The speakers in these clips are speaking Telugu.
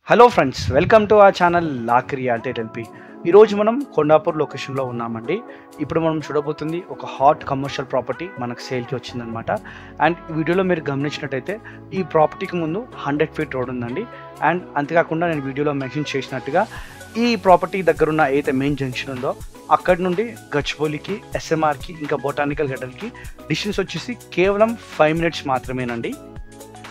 Hello friends, welcome to our channel lock reality LP. ఈరోజు మనం కొండాపూర్ లొకేషన్లో ఉన్నామండి. ఇప్పుడు మనం చూడబోతుంది ఒక హాట్ కమర్షియల్ ప్రాపర్టీ మనకు సేల్కి వచ్చిందనమాట. అండ్ ఈ వీడియోలో మీరు గమనించినట్టయితే ఈ ప్రాపర్టీకి ముందు 100 ఫీట్ రోడ్ ఉందండి. అండ్ అంతేకాకుండా నేను వీడియోలో మెన్షన్ చేసినట్టుగా ఈ ప్రాపర్టీ దగ్గర ఉన్న ఏదైతే మెయిన్ జంక్షన్ ఉందో అక్కడి నుండి గచ్చిబౌలికి, ఎస్ఎంఆర్కి, ఇంకా బొటానికల్ గార్డెన్కి డిస్టెన్స్ వచ్చేసి కేవలం 5 మినిట్స్ మాత్రమేనండి.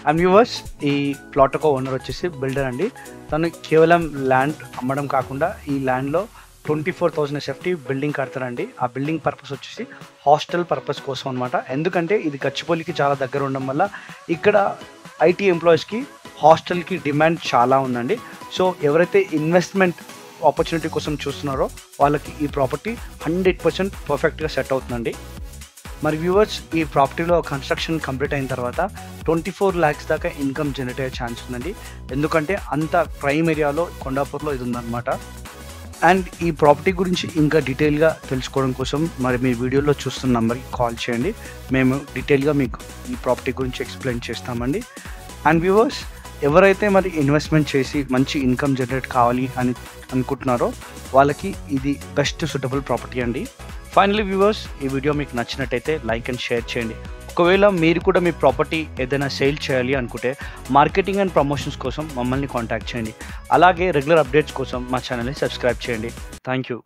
అండ్ వ్యూవర్స్, ఈ ప్లాట్ ఒక ఓనర్ వచ్చేసి బిల్డర్ అండి. తను కేవలం ల్యాండ్ అమ్మడం కాకుండా ఈ ల్యాండ్లో 24,000 SFT బిల్డింగ్ కడతారండి. ఆ బిల్డింగ్ పర్పస్ వచ్చేసి హాస్టల్ పర్పస్ కోసం అనమాట. ఎందుకంటే ఇది గచ్చిబౌలికి చాలా దగ్గర ఉండడం వల్ల ఇక్కడ ఐటీ ఎంప్లాయీస్కి హాస్టల్కి డిమాండ్ చాలా ఉందండి. సో ఎవరైతే ఇన్వెస్ట్మెంట్ ఆపర్చునిటీ కోసం చూస్తున్నారో వాళ్ళకి ఈ ప్రాపర్టీ 100% పర్ఫెక్ట్గా సెట్ అవుతుందండి. మరి వ్యూవర్స్, ఈ ప్రాపర్టీలో కన్స్ట్రక్షన్ కంప్లీట్ అయిన తర్వాత 24 lakhs దాకా ఇన్కమ్ జనరేట్ అయ్యే ఛాన్స్ ఉందండి. ఎందుకంటే అంత ప్రైమ్ ఏరియాలో కొండాపూర్లో ఇది ఉందన్నమాట. అండ్ ఈ ప్రాపర్టీ గురించి ఇంకా డీటెయిల్గా తెలుసుకోవడం కోసం మరి మీ వీడియోలో చూస్తున్న నెంబర్కి కాల్ చేయండి. మేము డీటెయిల్గా మీకు ఈ ప్రాపర్టీ గురించి ఎక్స్ప్లెయిన్ చేస్తామండి. అండ్ వ్యూవర్స్, ఎవరైతే మరి ఇన్వెస్ట్మెంట్ చేసి మంచి ఇన్కమ్ జనరేట్ కావాలి అని అనుకుంటున్నారో వాళ్ళకి ఇది బెస్ట్ సూటబుల్ ప్రాపర్టీ అండి. ఫైనలీ వ్యూవర్స్, ఈ వీడియో మీకు నచ్చినట్టయితే లైక్ అండ్ షేర్ చేయండి. ఒకవేళ మీరు కూడా మీ ప్రాపర్టీ ఏదైనా సేల్ చేయాలి అనుకుంటే మార్కెటింగ్ అండ్ ప్రమోషన్స్ కోసం మమ్మల్ని కాంటాక్ట్ చేయండి. అలాగే రెగ్యులర్ అప్డేట్స్ కోసం మా ఛానల్ని సబ్స్క్రైబ్ చేయండి. Thank you.